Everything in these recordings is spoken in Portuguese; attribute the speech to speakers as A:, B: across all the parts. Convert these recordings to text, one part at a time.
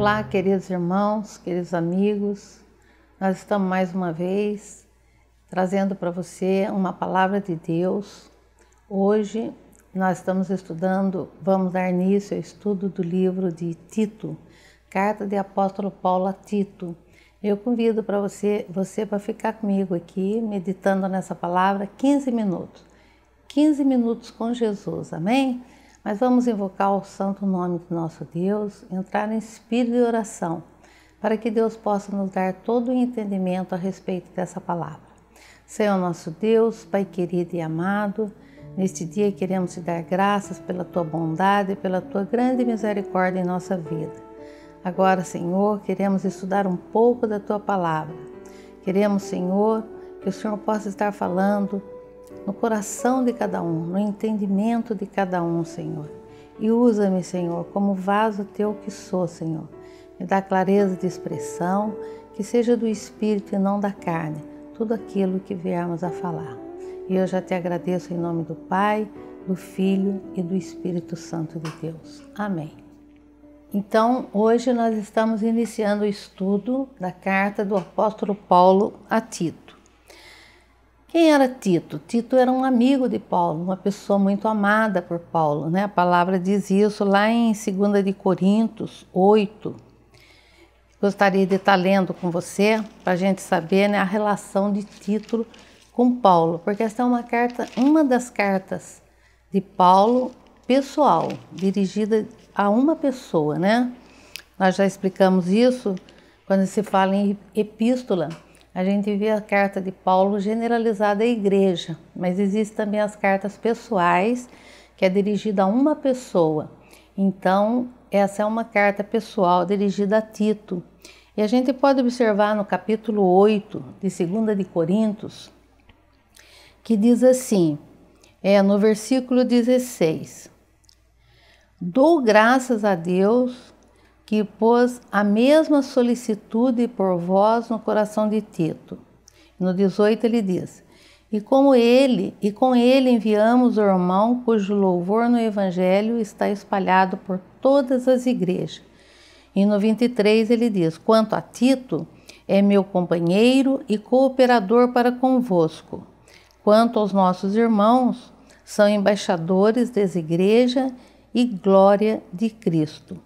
A: Olá, queridos irmãos, queridos amigos, nós estamos mais uma vez trazendo para você uma palavra de Deus. Hoje nós estamos vamos dar início ao estudo do livro de Tito, carta de apóstolo Paulo a Tito. Eu convido para você para ficar comigo aqui, meditando nessa palavra 15 minutos. 15 minutos com Jesus, amém? Mas vamos invocar o santo nome do nosso Deus, entrar em espírito de oração, para que Deus possa nos dar todo o entendimento a respeito dessa palavra. Senhor nosso Deus, Pai querido e amado, neste dia queremos te dar graças pela tua bondade e pela tua grande misericórdia em nossa vida. Agora, Senhor, queremos estudar um pouco da tua palavra. Queremos, Senhor, que o Senhor possa estar falando no coração de cada um, no entendimento de cada um, Senhor. E usa-me, Senhor, como vaso teu que sou, Senhor. Me dá clareza de expressão, que seja do Espírito e não da carne, tudo aquilo que viermos a falar. E eu já te agradeço em nome do Pai, do Filho e do Espírito Santo de Deus. Amém. Então, hoje nós estamos iniciando o estudo da carta do apóstolo Paulo a Tito. Quem era Tito? Tito era um amigo de Paulo, uma pessoa muito amada por Paulo, né? A palavra diz isso lá em 2 de Coríntios 8. Gostaria de estar lendo com você, para a gente saber, né, a relação de Tito com Paulo, porque essa é uma das cartas de Paulo pessoal, dirigida a uma pessoa, né? Nós já explicamos isso quando se fala em epístola. A gente vê a carta de Paulo generalizada à igreja, mas existem também as cartas pessoais, que é dirigida a uma pessoa. Então, essa é uma carta pessoal dirigida a Tito. E a gente pode observar no capítulo 8 de 2 de Coríntios, que diz assim, no versículo 16: Dou graças a Deus que pôs a mesma solicitude por vós no coração de Tito. No 18 ele diz, e com ele enviamos o irmão cujo louvor no evangelho está espalhado por todas as igrejas. E no 23 ele diz, quanto a Tito, é meu companheiro e cooperador para convosco. Quanto aos nossos irmãos, são embaixadores dessa igreja e glória de Cristo.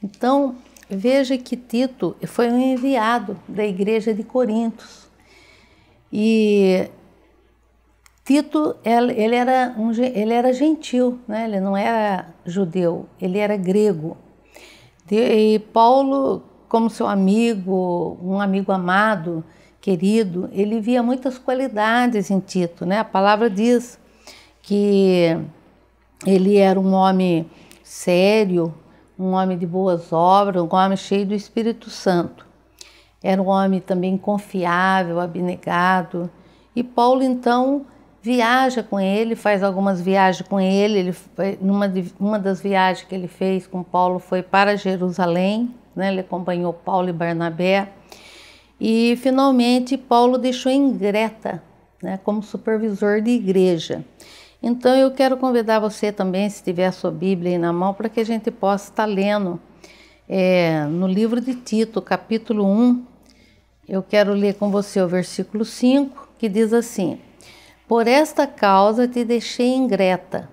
A: Então, veja que Tito foi um enviado da igreja de Corintos. E Tito, ele era gentil, né? Ele não era judeu, ele era grego. E Paulo, como seu amigo, um amigo amado, querido, ele via muitas qualidades em Tito, né? A palavra diz que ele era um homem sério, um homem de boas obras, um homem cheio do Espírito Santo. Era um homem também confiável, abnegado. E Paulo, então, viaja com ele, faz algumas viagens com ele. Uma das viagens que ele fez com Paulo foi para Jerusalém, né? Ele acompanhou Paulo e Barnabé. E, finalmente, Paulo deixou em Creta, né, como supervisor de igreja. Então eu quero convidar você também, se tiver a sua Bíblia aí na mão, para que a gente possa estar lendo no livro de Tito, capítulo 1. Eu quero ler com você o versículo 5, que diz assim, por esta causa te deixei em Creta,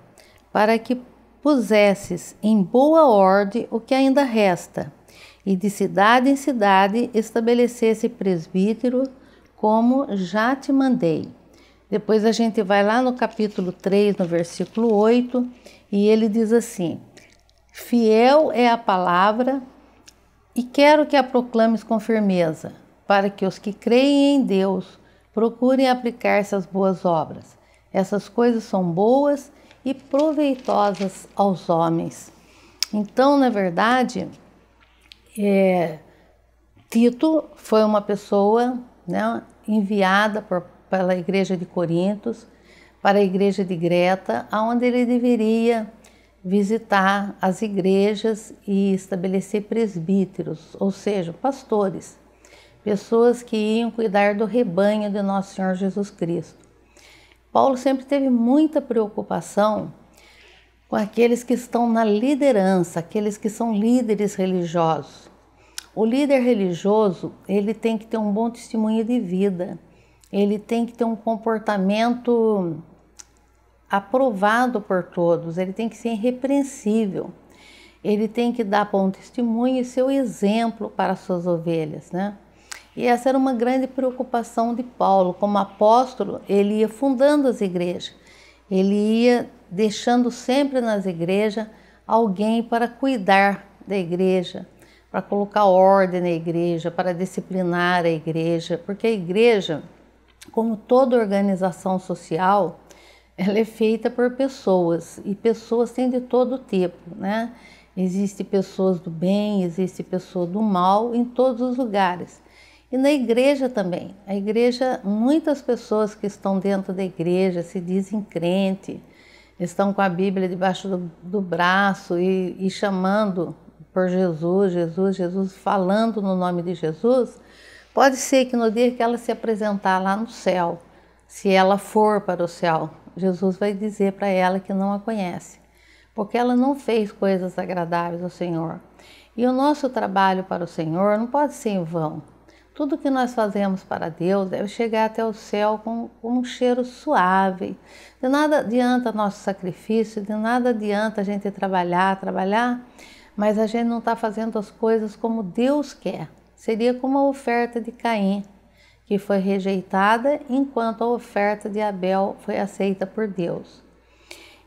A: para que pusesses em boa ordem o que ainda resta, e de cidade em cidade estabelecesse presbítero, como já te mandei. Depois a gente vai lá no capítulo 3, no versículo 8, e ele diz assim, fiel é a palavra e quero que a proclames com firmeza, para que os que creem em Deus procurem aplicar essas boas obras. Essas coisas são boas e proveitosas aos homens. Então, na verdade, Tito foi uma pessoa, né, enviada pela igreja de Corintos, para a igreja de Creta, onde ele deveria visitar as igrejas e estabelecer presbíteros, ou seja, pastores, pessoas que iam cuidar do rebanho de nosso Senhor Jesus Cristo. Paulo sempre teve muita preocupação com aqueles que estão na liderança, aqueles que são líderes religiosos. O líder religioso, ele tem que ter um bom testemunho de vida, ele tem que ter um comportamento aprovado por todos, ele tem que ser irrepreensível, ele tem que dar bom testemunho e ser o exemplo para as suas ovelhas, né? E essa era uma grande preocupação de Paulo. Como apóstolo, ele ia fundando as igrejas, ele ia deixando sempre nas igrejas alguém para cuidar da igreja, para colocar ordem na igreja, para disciplinar a igreja, porque a igreja, como toda organização social, ela é feita por pessoas, e pessoas têm de todo tipo, né? Existem pessoas do bem, existem pessoas do mal em todos os lugares. E na igreja também. A igreja, muitas pessoas que estão dentro da igreja se dizem crente, estão com a Bíblia debaixo do braço e chamando por Jesus, Jesus, Jesus, falando no nome de Jesus. Pode ser que no dia que ela se apresentar lá no céu, se ela for para o céu, Jesus vai dizer para ela que não a conhece, porque ela não fez coisas agradáveis ao Senhor. E o nosso trabalho para o Senhor não pode ser em vão. Tudo que nós fazemos para Deus deve chegar até o céu com um cheiro suave. De nada adianta nosso sacrifício, de nada adianta a gente trabalhar, mas a gente não está fazendo as coisas como Deus quer. Seria como a oferta de Caim, que foi rejeitada, enquanto a oferta de Abel foi aceita por Deus.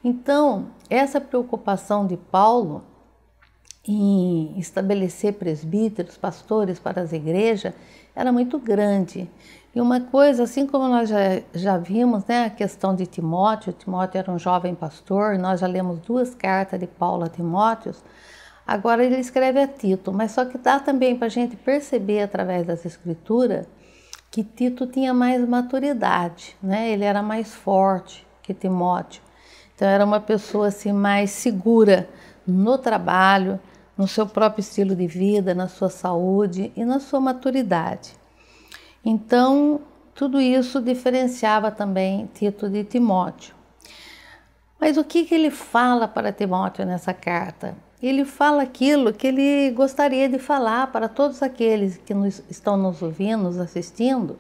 A: Então, essa preocupação de Paulo em estabelecer presbíteros, pastores para as igrejas, era muito grande. E uma coisa, assim como nós já vimos, né, a questão de Timóteo, Timóteo era um jovem pastor, nós já lemos 2 cartas de Paulo a Timóteo, agora ele escreve a Tito, mas só que dá também para a gente perceber através das escrituras que Tito tinha mais maturidade, né? Ele era mais forte que Timóteo, então era uma pessoa assim mais segura no trabalho, no seu próprio estilo de vida, na sua saúde e na sua maturidade. Então, tudo isso diferenciava também Tito de Timóteo. Mas o que ele fala para Timóteo nessa carta? Ele fala aquilo que ele gostaria de falar para todos aqueles que estão nos ouvindo, nos assistindo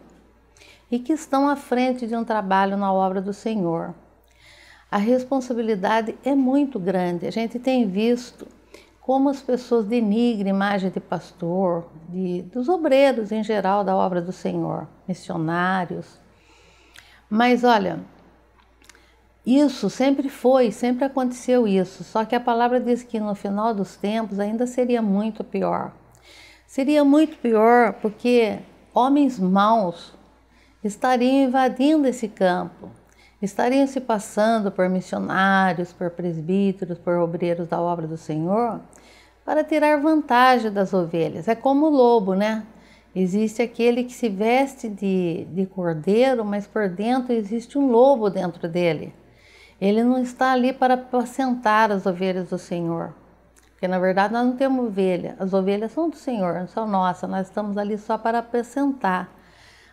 A: e que estão à frente de um trabalho na obra do Senhor. A responsabilidade é muito grande. A gente tem visto como as pessoas denigram a imagem de pastor, dos obreiros em geral da obra do Senhor, missionários. Mas olha, isso sempre aconteceu isso, só que a palavra diz que no final dos tempos ainda seria muito pior. Seria muito pior porque homens maus estariam invadindo esse campo, estariam se passando por missionários, por presbíteros, por obreiros da obra do Senhor, para tirar vantagem das ovelhas. É como o lobo, né? Existe aquele que se veste de cordeiro, mas por dentro existe um lobo dentro dele. Ele não está ali para apacentar as ovelhas do Senhor, porque na verdade nós não temos ovelha, as ovelhas são do Senhor, não são nossas, nós estamos ali só para apacentar,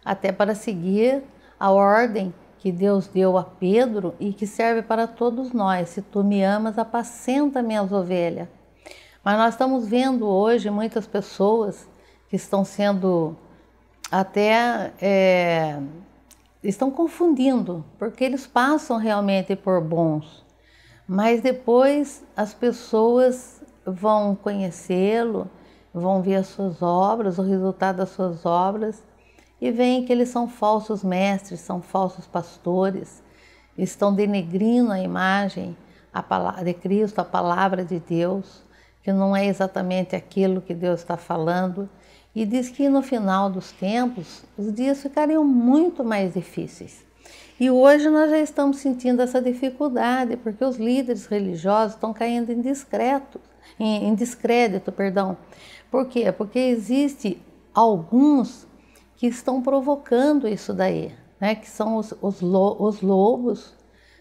A: até para seguir a ordem que Deus deu a Pedro e que serve para todos nós. Se tu me amas, apacenta minhas ovelhas. Mas nós estamos vendo hoje muitas pessoas que estão sendo até estão confundindo, porque eles passam realmente por bons, mas depois as pessoas vão conhecê-lo, vão ver as suas obras, o resultado das suas obras, e veem que eles são falsos mestres, são falsos pastores, estão denegrindo a imagem de Cristo, a palavra de Deus, que não é exatamente aquilo que Deus está falando. E diz que no final dos tempos, os dias ficariam muito mais difíceis. E hoje nós já estamos sentindo essa dificuldade, porque os líderes religiosos estão caindo em descrédito. Por quê? Porque existe alguns que estão provocando isso daí, né? Que são os lobos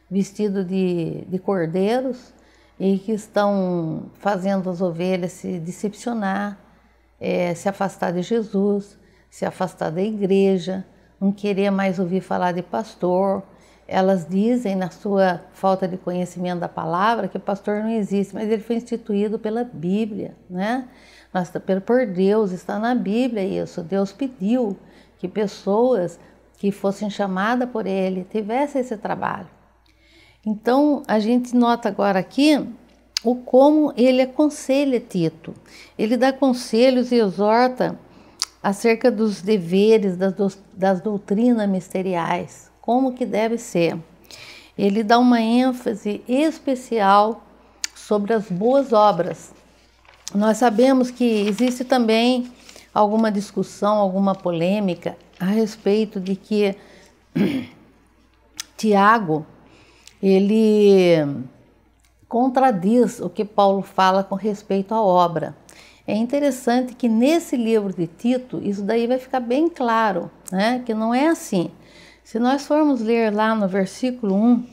A: vestidos de cordeiros e que estão fazendo as ovelhas se decepcionar, se afastar de Jesus, se afastar da igreja, não querer mais ouvir falar de pastor. elas dizem, na sua falta de conhecimento da palavra, que o pastor não existe, mas ele foi instituído pela Bíblia, né? Por Deus, está na Bíblia isso. Deus pediu que pessoas que fossem chamadas por ele tivessem esse trabalho. Então, a gente nota agora aqui o como ele aconselha Tito. Ele dá conselhos e exorta acerca dos deveres, das doutrinas ministeriais, como que deve ser. Ele dá uma ênfase especial sobre as boas obras. Nós sabemos que existe também alguma discussão, alguma polêmica a respeito de que Tiago, ele contradiz o que Paulo fala com respeito à obra. É interessante que nesse livro de Tito, isso daí vai ficar bem claro, né? Que não é assim. Se nós formos ler lá no versículo 1,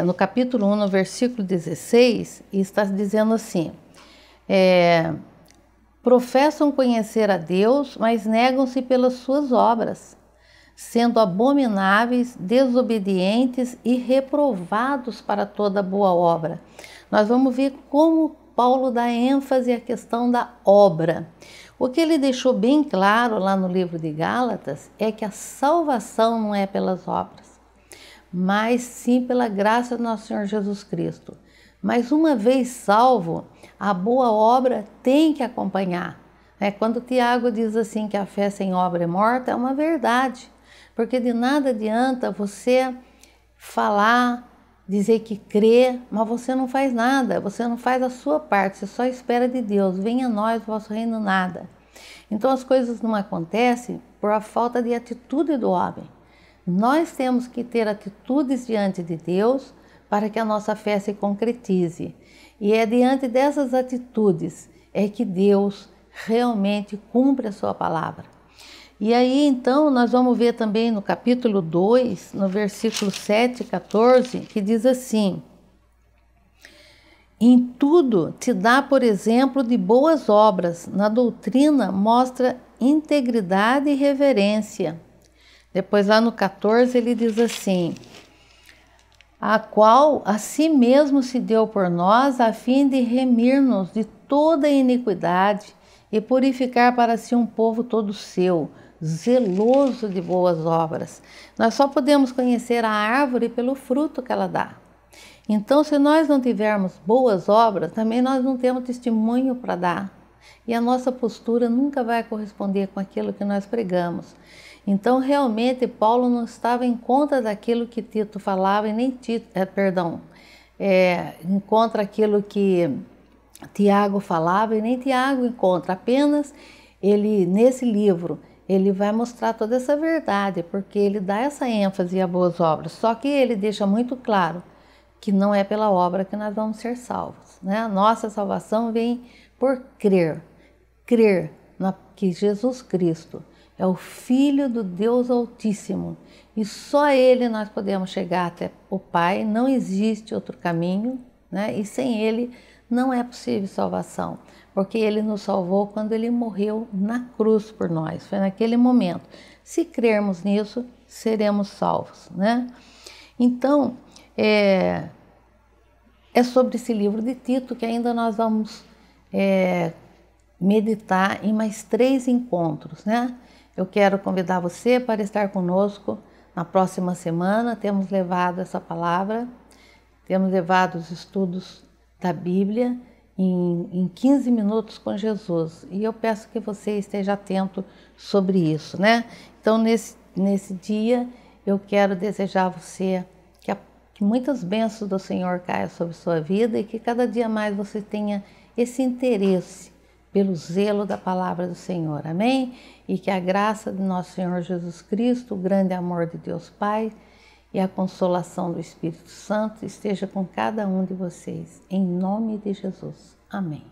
A: no capítulo 1, no versículo 16, está dizendo assim, professam conhecer a Deus, mas negam-se pelas suas obras, sendo abomináveis, desobedientes e reprovados para toda boa obra. Nós vamos ver como Paulo dá ênfase à questão da obra. O que ele deixou bem claro lá no livro de Gálatas é que a salvação não é pelas obras, mas sim pela graça do nosso Senhor Jesus Cristo. Mas uma vez salvo, a boa obra tem que acompanhar. Quando Tiago diz assim que a fé sem obra é morta, é uma verdade. Porque de nada adianta você falar, dizer que crê, mas você não faz nada, você não faz a sua parte, você só espera de Deus, venha a nós, vosso reino, nada. Então as coisas não acontecem por a falta de atitude do homem. Nós temos que ter atitudes diante de Deus para que a nossa fé se concretize. E é diante dessas atitudes é que Deus realmente cumpre a sua palavra. E aí, então, nós vamos ver também no capítulo 2, no versículo 7 e 14, que diz assim: em tudo te dá, por exemplo, de boas obras, na doutrina mostra integridade e reverência. Depois, lá no 14, ele diz assim: a qual a si mesmo se deu por nós, a fim de remir-nos de toda iniquidade e purificar para si um povo todo seu, zeloso de boas obras. Nós só podemos conhecer a árvore pelo fruto que ela dá. Então, se nós não tivermos boas obras, também nós não temos testemunho para dar. E a nossa postura nunca vai corresponder com aquilo que nós pregamos. Então, realmente, Paulo não estava em conta daquilo que Tito falava, e nem encontra aquilo que Tiago falava, e nem Tiago encontra. Apenas ele, nesse livro, ele vai mostrar toda essa verdade, porque ele dá essa ênfase a boas obras. Só que ele deixa muito claro que não é pela obra que nós vamos ser salvos, né? A nossa salvação vem por crer que Jesus Cristo é o Filho do Deus Altíssimo e só Ele nós podemos chegar até o Pai, não existe outro caminho, né? E sem Ele não é possível salvação, porque Ele nos salvou quando Ele morreu na cruz por nós, foi naquele momento. Se crermos nisso, seremos salvos, né? Então, é sobre esse livro de Tito que ainda nós vamos meditar em mais 3 encontros, né? Eu quero convidar você para estar conosco na próxima semana. Temos levado essa palavra, temos levado os estudos da Bíblia em 15 minutos com Jesus. E eu peço que você esteja atento sobre isso, né? Então, nesse dia, eu quero desejar a você que muitas bênçãos do Senhor caiam sobre sua vida e que cada dia mais você tenha esse interesse pelo zelo da palavra do Senhor, amém? E que a graça do nosso Senhor Jesus Cristo, o grande amor de Deus Pai e a consolação do Espírito Santo esteja com cada um de vocês, em nome de Jesus, amém.